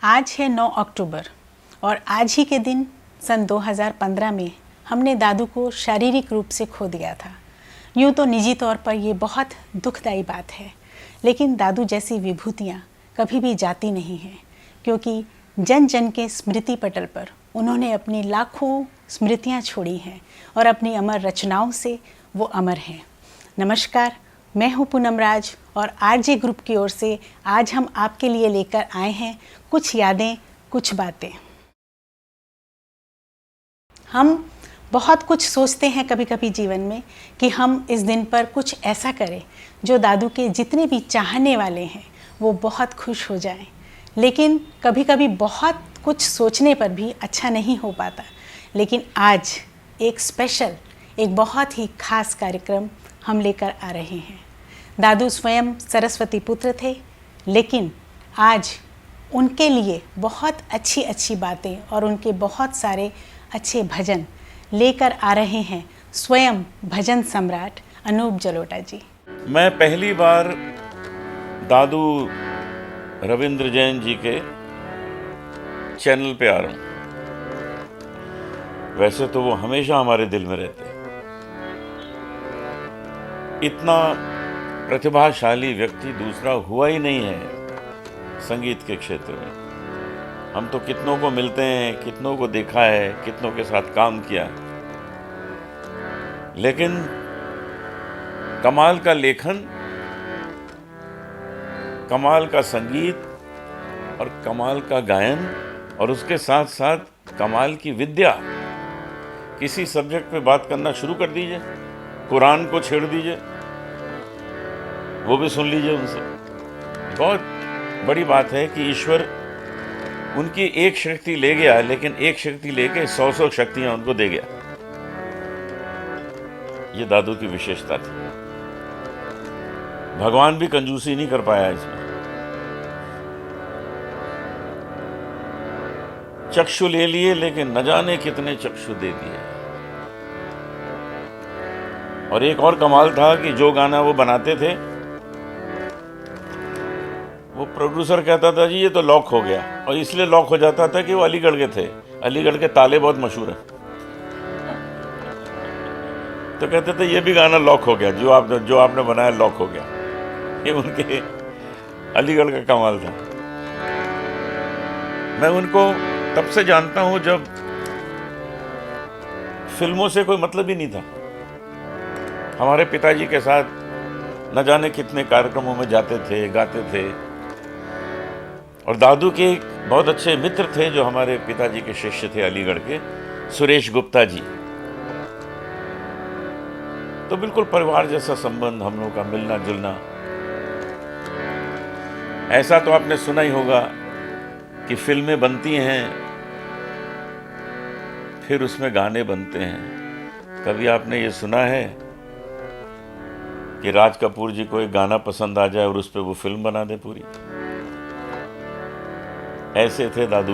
आज है 9 अक्टूबर और आज ही के दिन सन 2015 में हमने दादू को शारीरिक रूप से खो दिया था। यूँ तो निजी तौर पर ये बहुत दुखदायी बात है, लेकिन दादू जैसी विभूतियाँ कभी भी जाती नहीं हैं, क्योंकि जन जन के स्मृति पटल पर उन्होंने अपनी लाखों स्मृतियाँ छोड़ी हैं और अपनी अमर रचनाओं से वो अमर हैं। नमस्कार, मैं हूँ पूनम राज और आरजे ग्रुप की ओर से आज हम आपके लिए लेकर आए हैं कुछ यादें, कुछ बातें। हम बहुत कुछ सोचते हैं कभी कभी जीवन में कि हम इस दिन पर कुछ ऐसा करें जो दादू के जितने भी चाहने वाले हैं वो बहुत खुश हो जाएं। लेकिन कभी कभी बहुत कुछ सोचने पर भी अच्छा नहीं हो पाता। लेकिन आज एक स्पेशल, एक बहुत ही खास कार्यक्रम हम लेकर आ रहे हैं। दादू स्वयं सरस्वती पुत्र थे, लेकिन आज उनके लिए बहुत अच्छी अच्छी बातें और उनके बहुत सारे अच्छे भजन लेकर आ रहे हैं स्वयं भजन सम्राट अनूप जलोटा जी। मैं पहली बार दादू रविंद्र जैन जी के चैनल पे आ रहा हूँ। वैसे तो वो हमेशा हमारे दिल में रहते हैं। इतना प्रतिभाशाली व्यक्ति दूसरा हुआ ही नहीं है संगीत के क्षेत्र में। हम तो कितनों को मिलते हैं, कितनों को देखा है, कितनों के साथ काम किया है, लेकिन कमाल का लेखन, कमाल का संगीत और कमाल का गायन और उसके साथ साथ कमाल की विद्या। किसी सब्जेक्ट पे बात करना शुरू कर दीजिए, कुरान को छेड़ दीजिए, वो भी सुन लीजिए उनसे। बहुत बड़ी बात है कि ईश्वर उनकी एक शक्ति ले गया, लेकिन एक शक्ति लेके 100 शक्तियां उनको दे गया। ये दादू की विशेषता थी। भगवान भी कंजूसी नहीं कर पाया इसमें। चक्षु ले लिए, लेकिन न जाने कितने चक्षु दे दिए। और एक और कमाल था कि जो गाना वो बनाते थे, वो प्रोड्यूसर कहता था जी ये तो लॉक हो गया, और इसलिए लॉक हो जाता था कि वो अलीगढ़ के थे। अलीगढ़ के ताले बहुत मशहूर हैं, तो कहते थे ये भी गाना लॉक हो गया, जो आपने बनाया लॉक हो गया। ये उनके अलीगढ़ का कमाल था। मैं उनको तब से जानता हूं जब फिल्मों से कोई मतलब ही नहीं था। हमारे पिताजी के साथ न जाने कितने कार्यक्रमों में जाते थे, गाते थे। और दादू के एक बहुत अच्छे मित्र थे जो हमारे पिताजी के शिष्य थे अलीगढ़ के, सुरेश गुप्ता जी। तो बिल्कुल परिवार जैसा संबंध, हम लोगों का मिलना जुलना। ऐसा तो आपने सुना ही होगा कि फिल्में बनती हैं, फिर उसमें गाने बनते हैं। कभी आपने ये सुना है कि राज कपूर जी को एक गाना पसंद आ जाए और उस पर वो फिल्म बना दे पूरी? ऐसे थे दादू।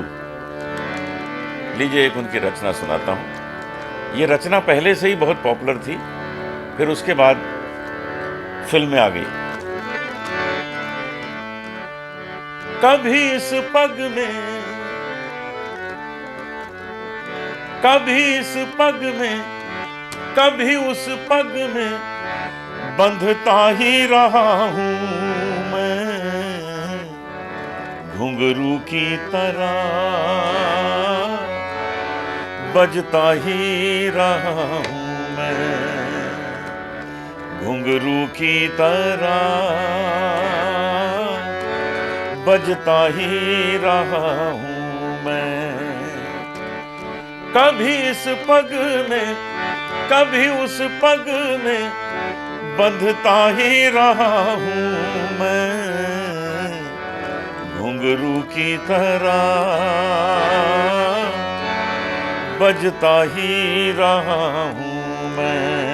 लीजिए एक उनकी रचना सुनाता हूं। ये रचना पहले से ही बहुत पॉपुलर थी, फिर उसके बाद फिल्म में आ गई। कभी इस पग में, कभी इस पग में, कभी उस पग में, बंधता ही रहा हूं मैं घुंघरू की तरह, बजता ही रहा हूं मैं घुंघरू की तरह, बजता ही रहा हूं मैं। कभी इस पग में, कभी उस पग में, बंधता ही रहा हूं मैं घुंघरू की तरह, बजता ही रहा हूं मैं।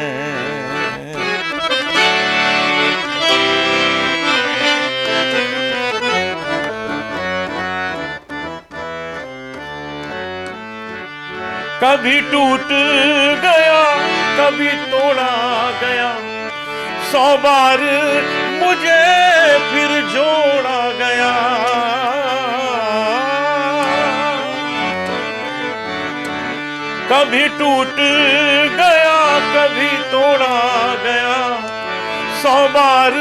कभी टूट गया, कभी तोड़ा गया, 100 बार मुझे फिर जोड़ा गया। कभी टूट गया कभी तोड़ा गया, 100 बार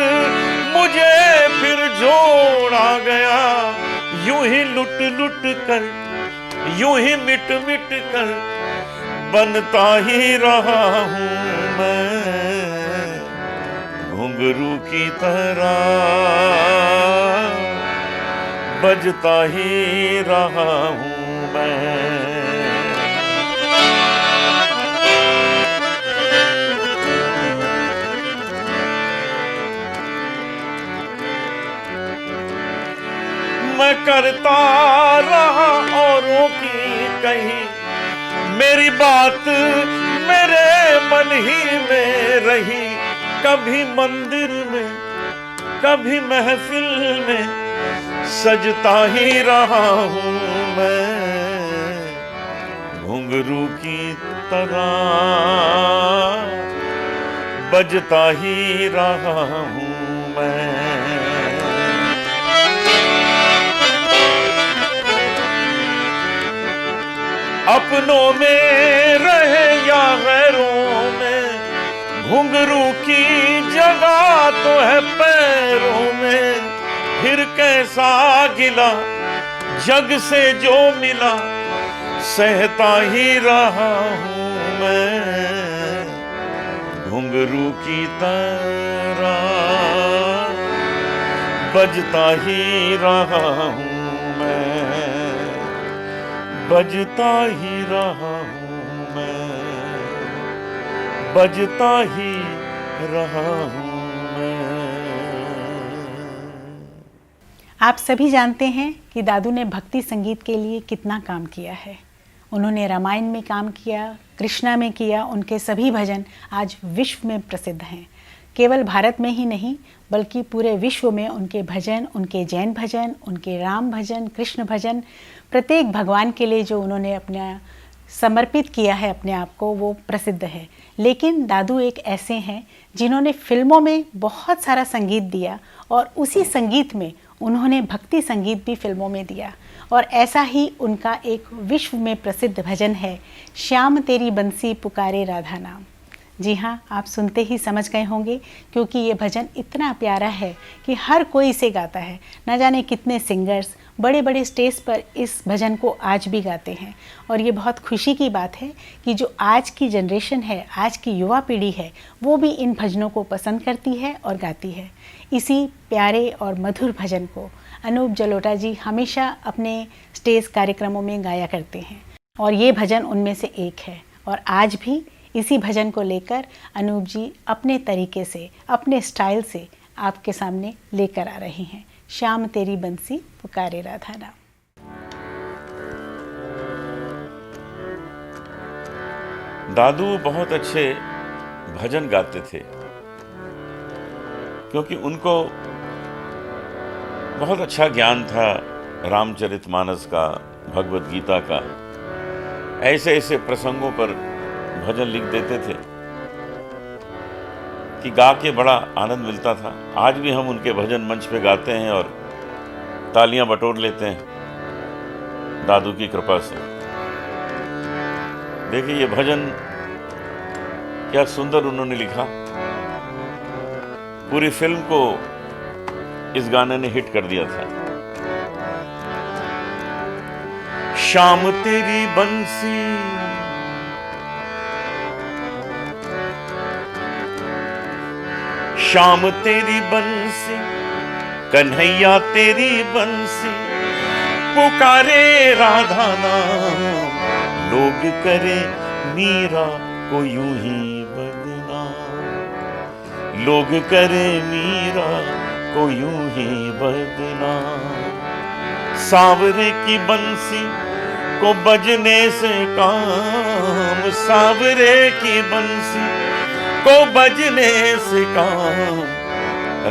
मुझे फिर जोड़ा गया। यूं ही लुट लुट कर, यूं ही मिट मिट कर बनता ही रहा हूं मैं, घुंघरू की तरह बजता ही रहा हूं मैं। मैं करता रहा औरों की कही, मेरी बात मेरे मन ही में रही। कभी मंदिर में कभी महफिल में सजता ही रहा हूं मैं, घुंघरू की तरह बजता ही रहा हूं मैं। अपनों में रहे या गैरों में, घुंघरू की जगह तो है पैरों में। फिर कैसा गिला जग से जो मिला, सहता ही रहा हूं मैं, घुंघरू की तरह बजता ही रहा हूं मैं, बजता ही रहा हूं मैं, बजता ही रहा हूं मैं। आप सभी जानते हैं कि दादू ने भक्ति संगीत के लिए कितना काम किया है। उन्होंने रामायण में काम किया, कृष्णा में किया। उनके सभी भजन आज विश्व में प्रसिद्ध हैं। केवल भारत में ही नहीं बल्कि पूरे विश्व में उनके भजन, उनके जैन भजन, उनके राम भजन, कृष्ण भजन, प्रत्येक भगवान के लिए जो उन्होंने अपना समर्पित किया है अपने आप को, वो प्रसिद्ध है। लेकिन दादू एक ऐसे हैं जिन्होंने फिल्मों में बहुत सारा संगीत दिया और उसी संगीत में उन्होंने भक्ति संगीत भी फिल्मों में दिया। और ऐसा ही उनका एक विश्व में प्रसिद्ध भजन है, श्याम तेरी बंसी पुकारे राधा नाम। जी हाँ, आप सुनते ही समझ गए होंगे क्योंकि ये भजन इतना प्यारा है कि हर कोई इसे गाता है। न जाने कितने सिंगर्स बड़े बड़े स्टेज पर इस भजन को आज भी गाते हैं। और ये बहुत खुशी की बात है कि जो आज की जनरेशन है, आज की युवा पीढ़ी है, वो भी इन भजनों को पसंद करती है और गाती है। इसी प्यारे और मधुर भजन को अनूप जलोटा जी हमेशा अपने स्टेज कार्यक्रमों में गाया करते हैं और ये भजन उनमें से एक है। और आज भी इसी भजन को लेकर अनूप जी अपने तरीके से, अपने स्टाइल से आपके सामने लेकर आ रही हैं। श्याम तेरी बंसी पुकारे राधा नाम। दादू बहुत अच्छे भजन गाते थे क्योंकि उनको बहुत अच्छा ज्ञान था रामचरितमानस का, भगवत गीता का। ऐसे ऐसे प्रसंगों पर भजन लिख देते थे कि गा के बड़ा आनंद मिलता था। आज भी हम उनके भजन मंच पे गाते हैं और तालियां बटोर लेते हैं दादू की कृपा से। देखिए ये भजन क्या सुंदर उन्होंने लिखा। पूरी फिल्म को इस गाने ने हिट कर दिया था। शाम तेरी बंसी शाम तेरी बंसी, कन्हैया तेरी बंसी पुकारे राधा नाम। लोग करे मीरा को यूं ही बदनाम, लोग करे मीरा को यूं ही बदनाम। सांवरे की बंसी को बजने से काम, सांवरे की बंसी को बजने से काम।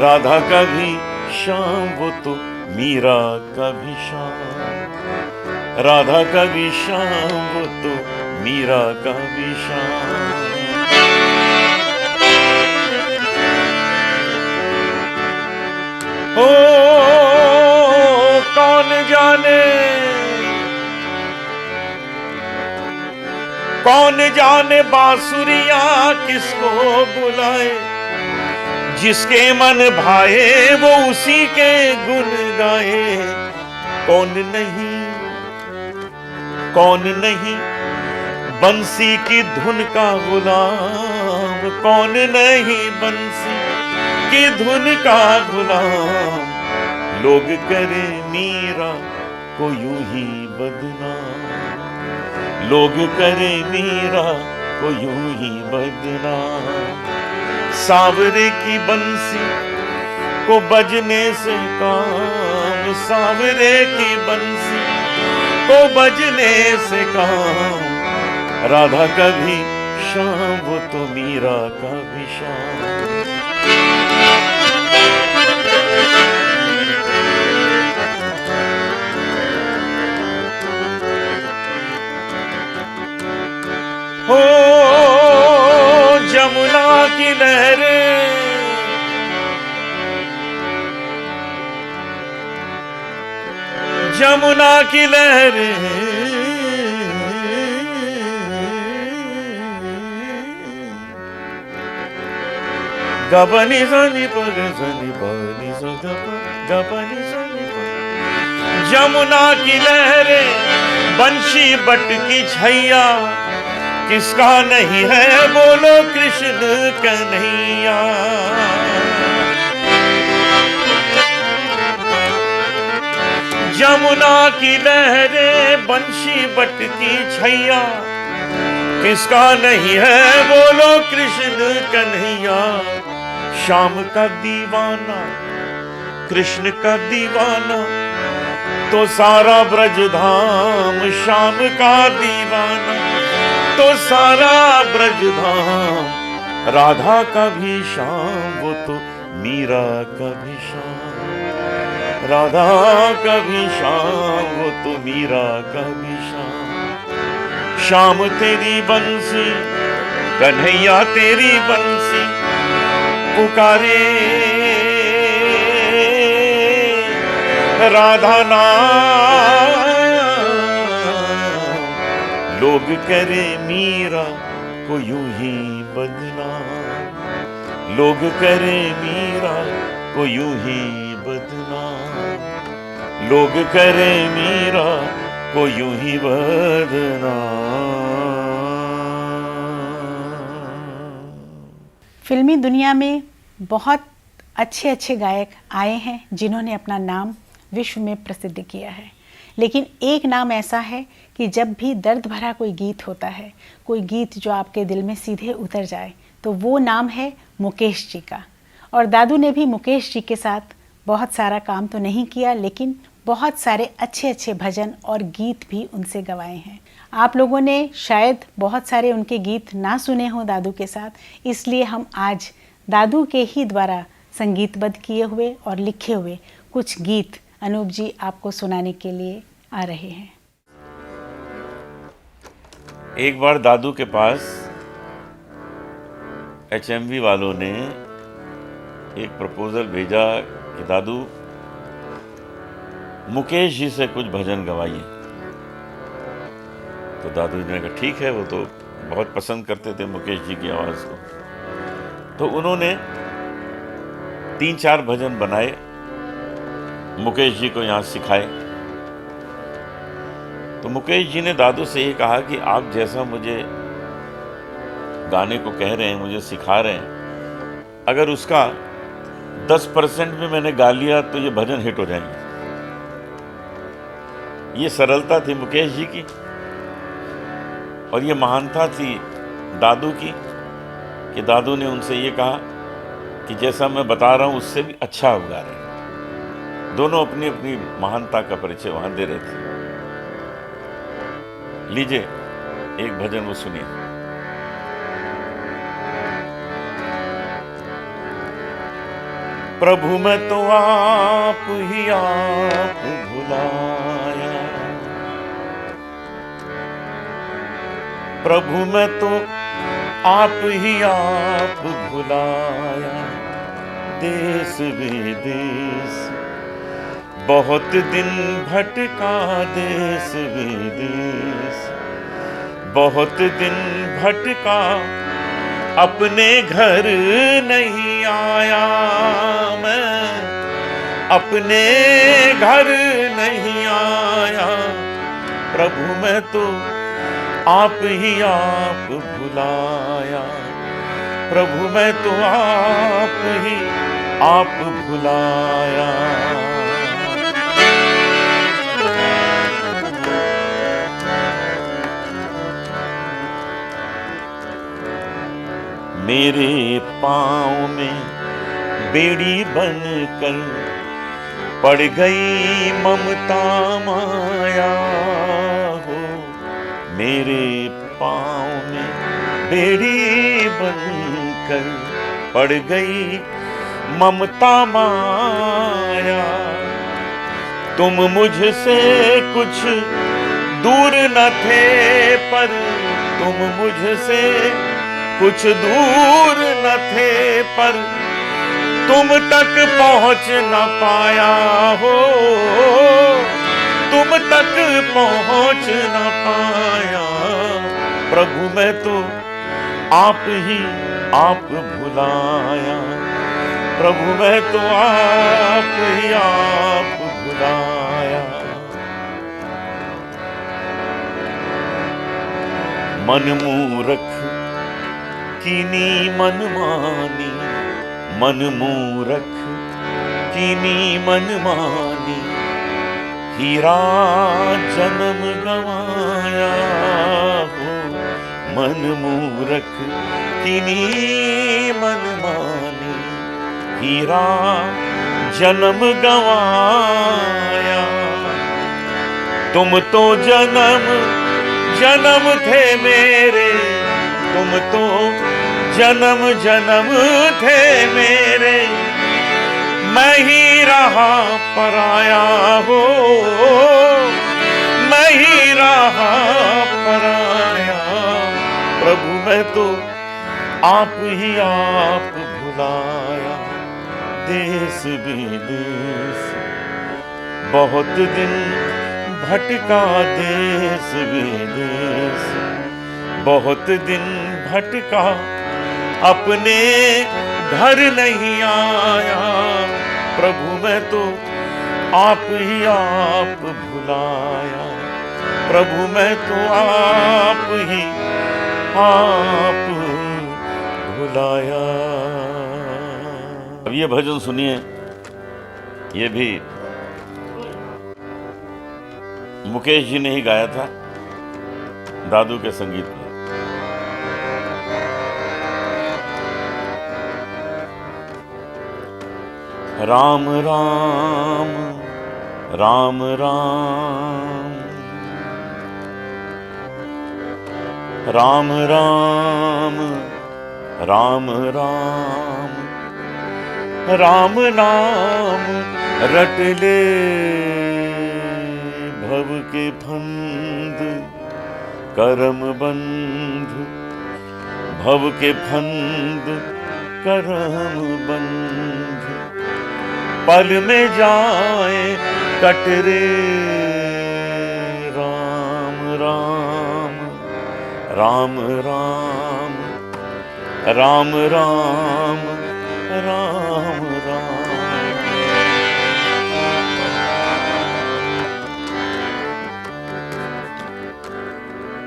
राधा का भी शाम वो तो मीरा का भी शाम, राधा का भी शाम वो तो मीरा का भी शाम। ओ कौन जाने कौन जाने बांसुरिया किसको बुलाए, जिसके मन भाए वो उसी के गुण गाए। कौन नहीं बंसी की धुन का गुलाम, कौन नहीं बंसी की धुन का गुलाम। लोग करे मीरा को यूं ही बदनाम, लोग करे मीरा को यूं ही बदनाम। सांवरे की बंसी को बजने से काम, सांवरे की बंसी को बजने से काम। राधा का भी शाम वो तो मीरा का भी शाम। हो जमुना की लहरें, जमुना की लहरें गबनी सनी पर सनी बनी गबनी सनी पर। जमुना की लहरें बंशी बट की छैया, किसका नहीं है बोलो कृष्ण कन्हैया। जमुना की लहरें बंशी बट की छैया, किसका नहीं है बोलो कृष्ण कन्हैया। श्याम का दीवाना कृष्ण का दीवाना तो सारा ब्रज धाम, श्याम का दीवाना तो सारा ब्रज धाम। राधा का भी श्याम वो तो मीरा का भी श्याम, राधा का भी श्याम वो तो मीरा का भी श्याम। श्याम तेरी बंसी कन्हैया तेरी बंसी पुकारे, राधा नाम। लोग करे मीरा को यूं ही बदनाम, लोग करे मीरा को यूं ही बदनाम, लोग करे मीरा को यूं ही बदनाम। फिल्मी दुनिया में बहुत अच्छे अच्छे गायक आए हैं जिन्होंने अपना नाम विश्व में प्रसिद्ध किया है, लेकिन एक नाम ऐसा है कि जब भी दर्द भरा कोई गीत होता है, कोई गीत जो आपके दिल में सीधे उतर जाए, तो वो नाम है मुकेश जी का। और दादू ने भी मुकेश जी के साथ बहुत सारा काम तो नहीं किया, लेकिन बहुत सारे अच्छे अच्छे भजन और गीत भी उनसे गवाए हैं। आप लोगों ने शायद बहुत सारे उनके गीत ना सुने हों दादू के साथ, इसलिए हम आज दादू के ही द्वारा संगीतबद्ध किए हुए और लिखे हुए कुछ गीत अनूप जी आपको सुनाने के लिए आ रहे हैं। एक बार दादू के पास HMV वालों ने एक प्रपोजल भेजा कि दादू मुकेश जी से कुछ भजन गवाइए। तो दादू जी ने कहा ठीक है, वो तो बहुत पसंद करते थे मुकेश जी की आवाज़ को। तो उन्होंने 3-4 भजन बनाए, मुकेश जी को यहाँ सिखाए। तो मुकेश जी ने दादू से ये कहा कि आप जैसा मुझे गाने को कह रहे हैं, मुझे सिखा रहे हैं, अगर उसका 10% भी मैंने गा लिया तो ये भजन हिट हो जाएंगे। ये सरलता थी मुकेश जी की और ये महानता थी दादू की कि दादू ने उनसे ये कहा कि जैसा मैं बता रहा हूँ उससे भी अच्छा आप गा रहे हैं। दोनों अपनी अपनी महानता का परिचय वहां दे रहे थे। लीजिए एक भजन वो सुनिए। प्रभु मैं तो आप ही आप भुलाया, प्रभु मैं तो आप ही आप भुलाया। देश विदेश बहुत दिन भटका, देश विदेश बहुत दिन भटका अपने घर नहीं आया मैं, अपने घर नहीं आया प्रभु मैं तो आप ही आप भुलाया, प्रभु मैं तो आप ही आप भुलाया। मेरे पाँव में बेड़ी बनकर पड़ गई ममता माया हो, मेरे पाँव में बेड़ी बनकर पड़ गई ममता माया। तुम मुझसे कुछ दूर न थे पर तुम मुझसे कुछ दूर न थे पर तुम तक पहुंच न पाया हो, तुम तक पहुंच न पाया प्रभु मैं तो आप ही आप भुलाया, प्रभु मैं तो आप ही आप भुलाया। मन मूरख कीनी मनमानी, मन मूरख कीनी मनमानी, हीरा जन्म गवाया हो, मन मूरख कीनी मनमानी, हीरा जन्म गवाया। तुम तो जन्म जन्म थे मेरे, तुम तो जन्म जन्म थे मेरे, मैं ही रहा पराया हो, मैं ही रहा पराया प्रभु मैं तो आप ही आप भुलाया। देश विदेश बहुत दिन भटका, देश विदेश बहुत दिन भटका अपने घर नहीं आया प्रभु मैं तो आप ही आप भुलाया, प्रभु मैं तो आप ही आप भुलाया। अब ये भजन सुनिए, ये भी मुकेश जी ने ही गाया था दादू के संगीत में। राम राम राम राम, राम राम राम राम, राम नाम रट ले भव के फंद करम बंध, भव के फंद करम बंध, पल में जाए कटरे राम राम राम राम, राम राम राम राम।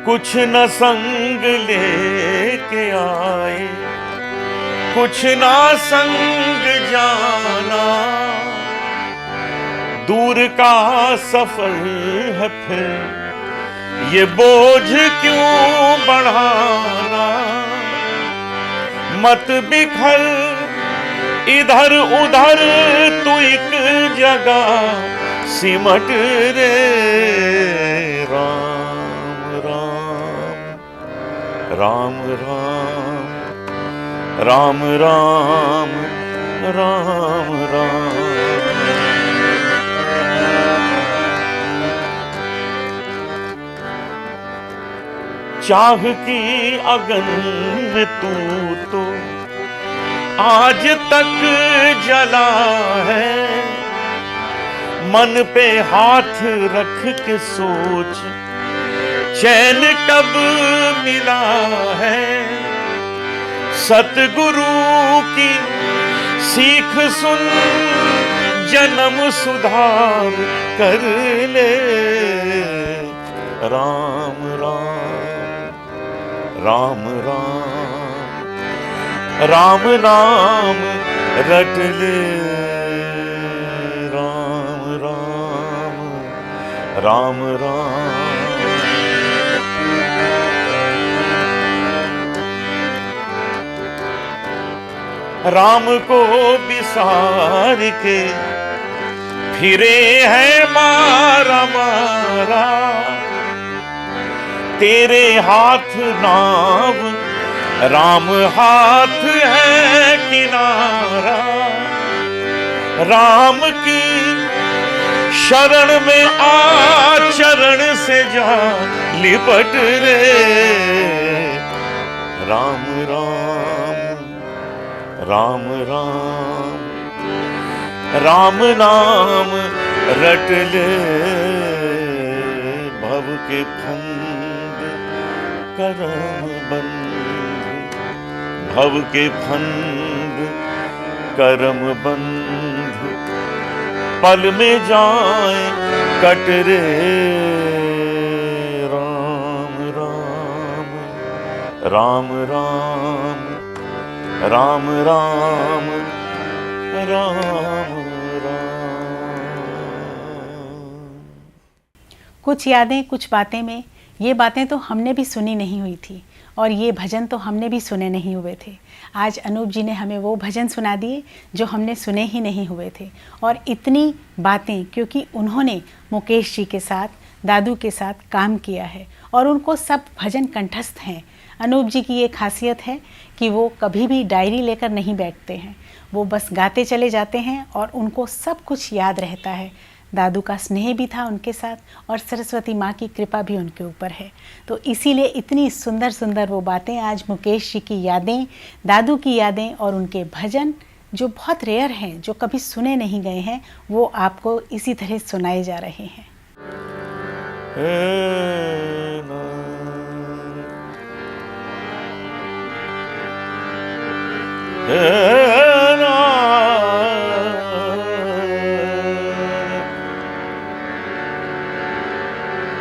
कुछ न संग लेके आए, कुछ ना संग जाना, दूर का सफर है फिर ये बोझ क्यों बढ़ाना। मत बिखर इधर उधर तू एक जगह सिमट रे राम राम राम राम राम राम राम राम। चाह की अगन में तू तो आज तक जला है, मन पे हाथ रख के सोच चैन कब मिला है, सतगुरु की सीख सुन जन्म सुधार कर ले। राम राम राम राम राम नाम रट ले। राम राम राम राम। राम को विसार के फिरे है मारा मारा, तेरे हाथ नाव राम हाथ है किनारा। राम की शरण में आ चरण से जा लिपट रे। राम राम राम राम राम नाम रट ले। भव के फंद करम बंध, भव के फंद करम बंध, पल में जाए कट रे। राम राम राम राम राम राम राम राम। कुछ यादें कुछ बातें में ये बातें तो हमने भी सुनी नहीं हुई थी और ये भजन तो हमने भी सुने नहीं हुए थे। आज अनूप जी ने हमें वो भजन सुना दिए जो हमने सुने ही नहीं हुए थे। और इतनी बातें क्योंकि उन्होंने मुकेश जी के साथ, दादू के साथ काम किया है और उनको सब भजन कंठस्थ हैं। अनूप जी की ये खासियत है कि वो कभी भी डायरी लेकर नहीं बैठते हैं, वो बस गाते चले जाते हैं और उनको सब कुछ याद रहता है। दादू का स्नेह भी था उनके साथ और सरस्वती माँ की कृपा भी उनके ऊपर है। तो इसीलिए इतनी सुंदर सुंदर वो बातें आज मुकेश जी की यादें, दादू की यादें और उनके भजन जो बहुत रेयर हैं, जो कभी सुने नहीं गए हैं, वो आपको इसी तरह सुनाए जा रहे हैं।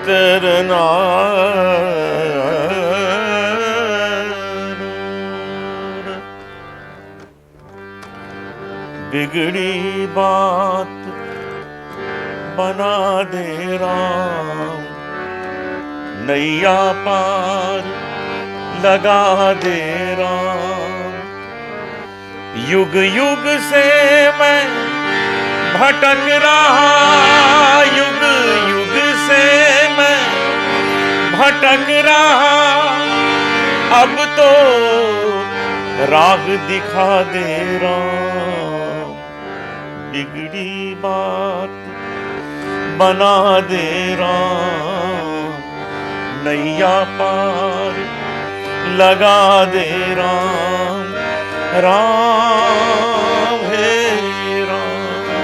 तरना बिगड़ी बात बना दे राम, नैया पार लगा दे राम। युग युग से मैं भटक रहा, युग युग से मैं भटक रहा, अब तो राह दिखा दे राम। बिगड़ी बात बना दे राम, नैया पार लगा दे राम। राम है राम,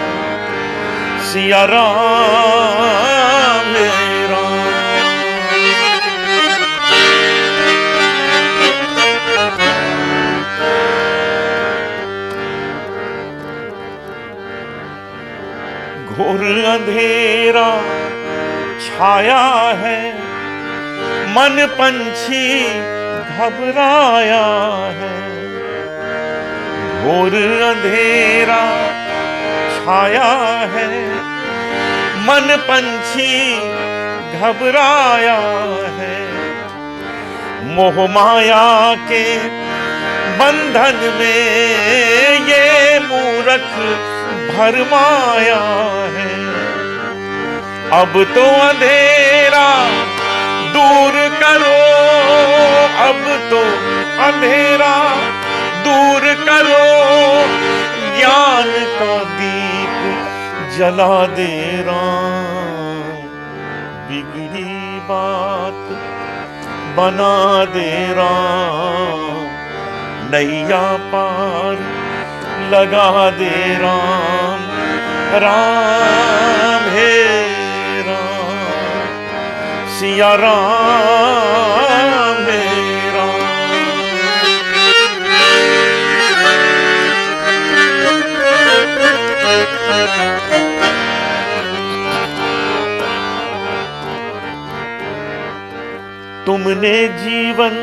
सिया राम है राम। घोर अंधेरा छाया है, मन पंछी घबराया है। घोर अंधेरा छाया है, मन पंछी घबराया है। मोह माया के बंधन में ये मूर्ख भरमाया है। अब तो अंधेरा दूर करो, अब तो अंधेरा दूर करो, ज्ञान का दीप जला दे राम। बिगड़ी बात बना दे राम, नैया पार लगा दे राम। राम है राम, सिया राम है राम। तुमने जीवन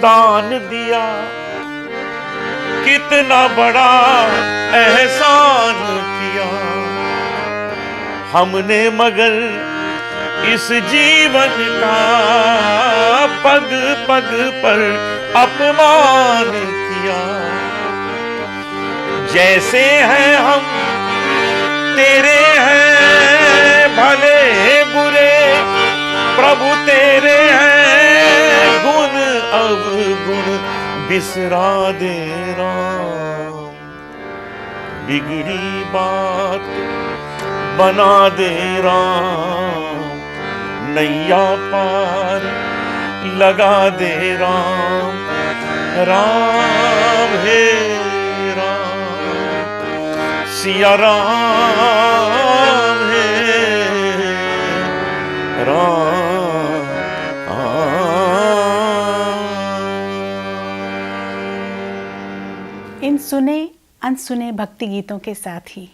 दान दिया, कितना बड़ा एहसान किया। हमने मगर इस जीवन का पग पग पर अपमान किया। जैसे हैं हम तेरे हैं भले बुरे, प्रभु तेरे हैं गुण अवगुण बिसरा दे राम। बिगड़ी बात बना दे राम, नैया पार लगा दे राम। राम है राम, सिया राम है राम। इन सुने अनसुने भक्ति गीतों के साथ ही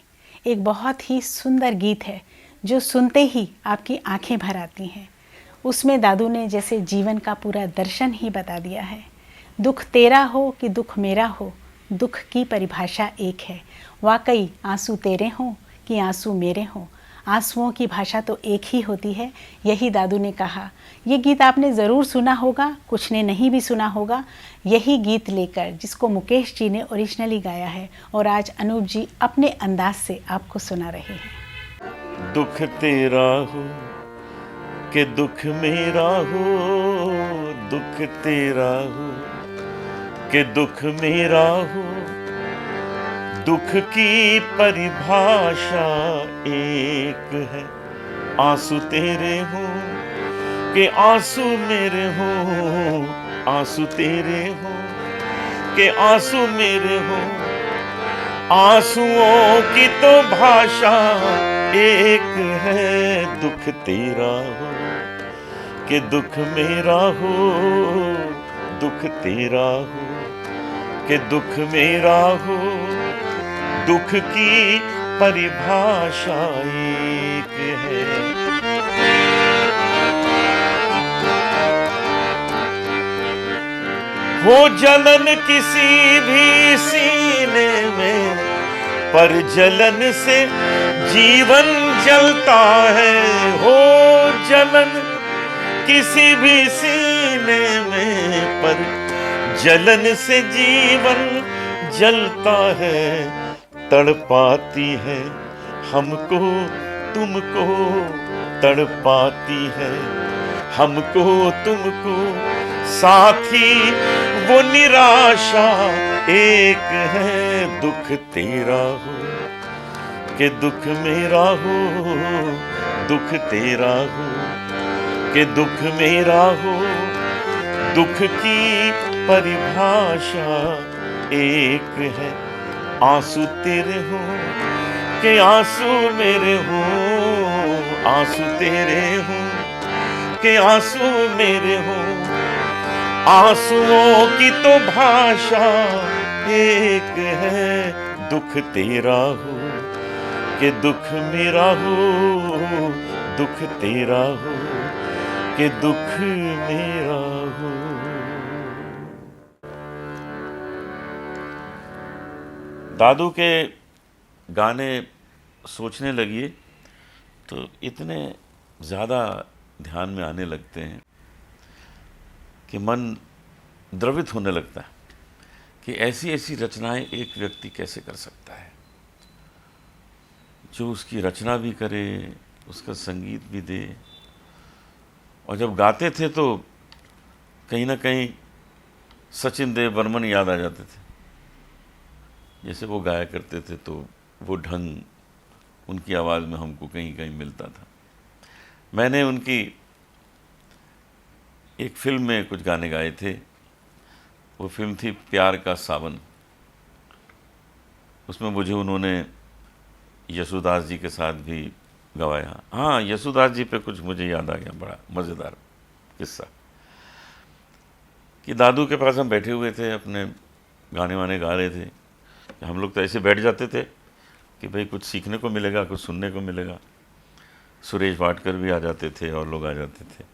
एक बहुत ही सुंदर गीत है जो सुनते ही आपकी आंखें भर आती हैं। उसमें दादू ने जैसे जीवन का पूरा दर्शन ही बता दिया है। दुख तेरा हो कि दुख मेरा हो, दुख की परिभाषा एक है। वाकई आंसू तेरे हों कि आंसू मेरे हों, आंसुओं की भाषा तो एक ही होती है, यही दादू ने कहा। ये गीत आपने ज़रूर सुना होगा, कुछ ने नहीं भी सुना होगा। यही गीत लेकर जिसको मुकेश जी ने ओरिजिनली गाया है और आज अनूप जी अपने अंदाज से आपको सुना रहे हैं। दुख तेरा हो कि दुख मेरा हो, दुख तेरा हो कि दुख मेरा हो। दुख की परिभाषा एक है, आंसू तेरे हो कि आंसू मेरे हो, आंसू तेरे हो कि आंसू मेरे हो। आंसुओं की तो भाषा एक है, दुख तेरा हो कि दुख मेरा हो, दुख तेरा हो कि दुख मेरा हो। दुख की परिभाषा एक है। हो जलन किसी भी सीने में, पर जलन से जीवन जलता है। हो जलन किसी भी सीने में, पर जलन से जीवन जलता है। तड़पाती है हमको तुमको, तड़पाती है हमको तुमको। साथी वो निराशा एक है, दुख तेरा हो कि दुख मेरा हो, दुख तेरा हो कि दुख मेरा हो। दुख की परिभाषा एक है, आंसू तेरे हो कि आंसू मेरे हो, आंसू तेरे हो कि आंसू मेरे हो। आंसुओं की तो भाषा एक है, दुख तेरा हो कि दुख मेरा हो, दुख तेरा हो कि दुख मेरा हो। दादू के गाने सोचने लगिए तो इतने ज़्यादा ध्यान में आने लगते हैं कि मन द्रवित होने लगता है कि ऐसी ऐसी रचनाएं एक व्यक्ति कैसे कर सकता है, जो उसकी रचना भी करे, उसका संगीत भी दे। और जब गाते थे तो कहीं ना कहीं सचिन देव बर्मन याद आ जाते थे। जैसे वो गाया करते थे तो वो ढंग उनकी आवाज़ में हमको कहीं कहीं मिलता था। मैंने उनकी एक फिल्म में कुछ गाने गाए थे। वो फिल्म थी प्यार का सावन। उसमें मुझे उन्होंने यशोदास जी के साथ भी गवाया। हाँ, यशुदास जी पे कुछ मुझे याद आ गया, बड़ा मज़ेदार किस्सा, कि दादू के पास हम बैठे हुए थे, अपने गाने वाने गा रहे थे। हम लोग तो ऐसे बैठ जाते थे कि भाई कुछ सीखने को मिलेगा, कुछ सुनने को मिलेगा। सुरेश वाडकर भी आ जाते थे और लोग आ जाते थे।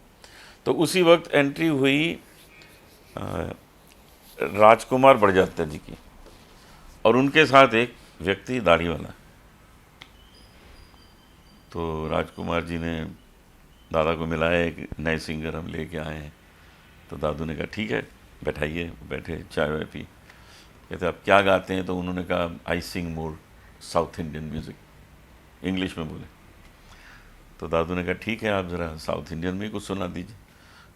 तो उसी वक्त एंट्री हुई राजकुमार बड़जात्या जी की, और उनके साथ एक व्यक्ति दाढ़ी वाला। तो राजकुमार जी ने दादा को मिलाया, एक नए सिंगर हम लेके आए हैं। तो दादू ने कहा ठीक है, बैठाइए। बैठे, चाय वाय पी। कहते आप क्या गाते हैं? तो उन्होंने कहा आई सिंग मोर साउथ इंडियन म्यूज़िक, इंग्लिश में बोले। तो दादू ने कहा ठीक है, आप ज़रा साउथ इंडियन में कुछ सुना दीजिए।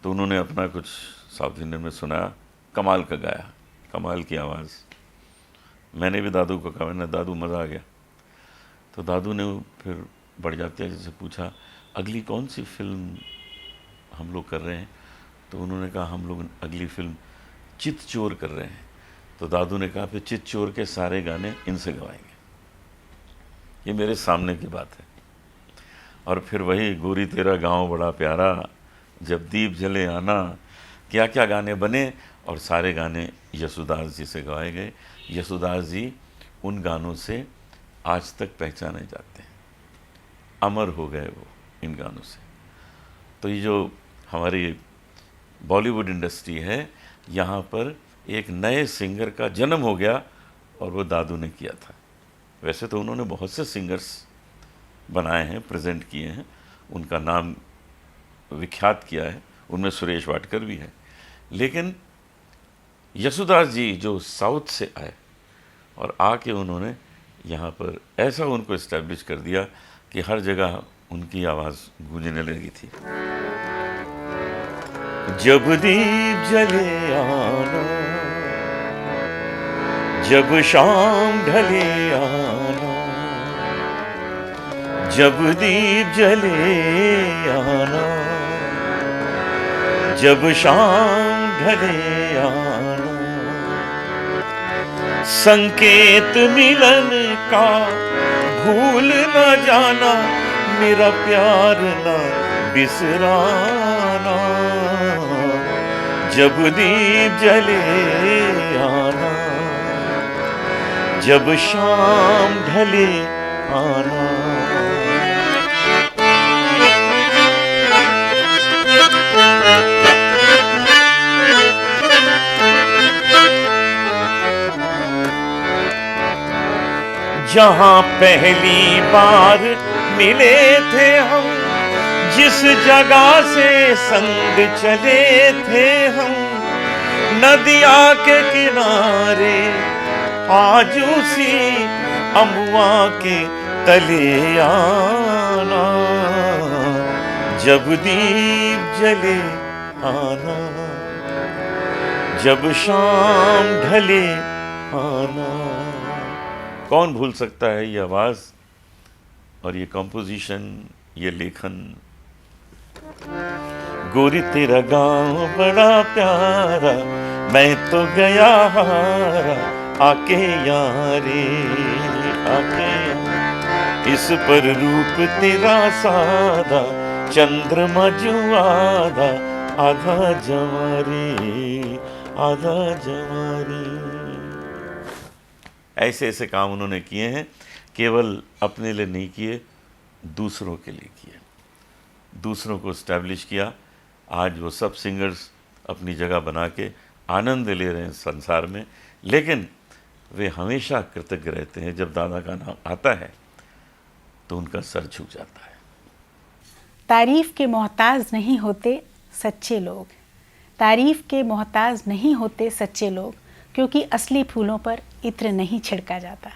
तो उन्होंने अपना कुछ साउथ इंडियन में सुनाया, कमाल का गाया, कमाल की आवाज़। मैंने भी दादू को कहा, मैंने दादू मज़ा आ गया। तो दादू ने फिर बड़जात्या जी से पूछा अगली कौन सी फिल्म हम लोग कर रहे हैं? तो उन्होंने कहा हम लोग अगली फिल्म चितचोर कर रहे हैं। तो दादू ने कहा फिर चितचोर के सारे गाने इनसे गवाएंगे। ये मेरे सामने की बात है। और फिर वही गोरी तेरा गांव बड़ा प्यारा, जब दीप जले आना, क्या क्या गाने बने, और सारे गाने यशुदास जी से गवाए गए। यशुदास जी उन गानों से आज तक पहचाने जाते हैं, अमर हो गए वो इन गानों से। तो ये जो हमारी बॉलीवुड इंडस्ट्री है, यहाँ पर एक नए सिंगर का जन्म हो गया, और वो दादू ने किया था। वैसे तो उन्होंने बहुत से सिंगर्स बनाए हैं, प्रेजेंट किए हैं, उनका नाम विख्यात किया है, उनमें सुरेश वाडकर भी है। लेकिन यशुदास जी जो साउथ से आए और आके उन्होंने यहाँ पर ऐसा उनको इस्टेब्लिश कर दिया कि हर जगह उनकी आवाज़ गूंजने लगी थी। जब दीप जले आना, जब शाम ढले आना, जब दीप जले आना, जब शाम ढले आना, संकेत मिलन का भूल न जाना, मेरा प्यार न बिसराना, जब दीप जले आना, जब शाम ढले आना। जहाँ पहली बार मिले थे हम, जिस जगह से संग चले थे हम, नदिया के किनारे आज उसी अमुआ के तले आना, जब दीप जले आना, जब शाम ढले आना। कौन भूल सकता है ये आवाज़ और ये कंपोजिशन, ये लेखन। गोरी तेरा गांव बड़ा प्यारा, मैं तो गया हारा, आके यारे आके, इस पर रूप तेरा सादा, चंद्रमा जो आधा, आधा जवारे, आधा जवारे। ऐसे ऐसे काम उन्होंने किए हैं, केवल अपने लिए नहीं किए, दूसरों के लिए किए, दूसरों को इस्टेब्लिश किया। आज वो सब सिंगर्स अपनी जगह बना के आनंद ले रहे हैं संसार में, लेकिन वे हमेशा कृतज्ञ रहते हैं। जब दादा का नाम आता है तो उनका सर झुक जाता है। तारीफ़ के मोहताज नहीं होते सच्चे लोग, तारीफ़ के मोहताज नहीं होते सच्चे लोग, क्योंकि असली फूलों पर इत्र नहीं छिड़का जाता।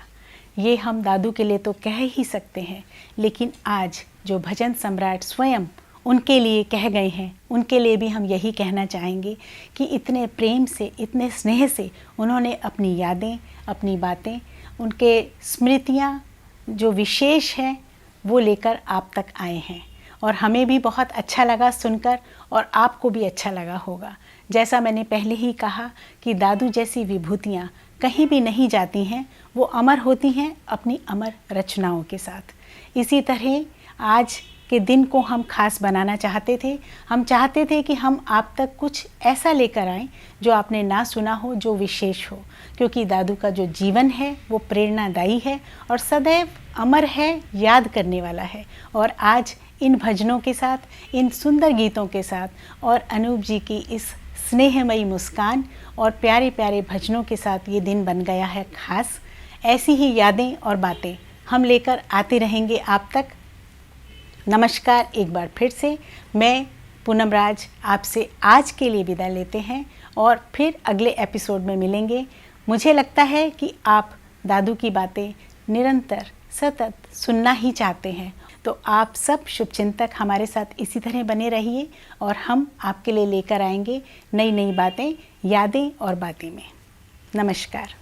ये हम दादू के लिए तो कह ही सकते हैं, लेकिन आज जो भजन सम्राट स्वयं उनके लिए कह गए हैं, उनके लिए भी हम यही कहना चाहेंगे कि इतने प्रेम से, इतने स्नेह से उन्होंने अपनी यादें, अपनी बातें, उनके स्मृतियाँ जो विशेष हैं वो लेकर आप तक आए हैं। और हमें भी बहुत अच्छा लगा सुनकर, और आपको भी अच्छा लगा होगा। जैसा मैंने पहले ही कहा कि दादू जैसी विभूतियाँ कहीं भी नहीं जाती हैं, वो अमर होती हैं अपनी अमर रचनाओं के साथ। इसी तरह आज के दिन को हम खास बनाना चाहते थे। हम चाहते थे कि हम आप तक कुछ ऐसा लेकर आएं जो आपने ना सुना हो, जो विशेष हो, क्योंकि दादू का जो जीवन है वो प्रेरणादायी है और सदैव अमर है, याद करने वाला है। और आज इन भजनों के साथ, इन सुंदर गीतों के साथ और अनूप जी की इस स्नेहमयी मुस्कान और प्यारे प्यारे भजनों के साथ ये दिन बन गया है खास। ऐसी ही यादें और बातें हम लेकर आते रहेंगे आप तक। नमस्कार एक बार फिर से, मैं पूनम राज आपसे आज के लिए विदा लेते हैं और फिर अगले एपिसोड में मिलेंगे। मुझे लगता है कि आप दादू की बातें निरंतर सतत सुनना ही चाहते हैं, तो आप सब शुभचिंतक हमारे साथ इसी तरह बने रहिए और हम आपके लिए लेकर आएंगे नई नई बातें, यादें और बातें में। नमस्कार।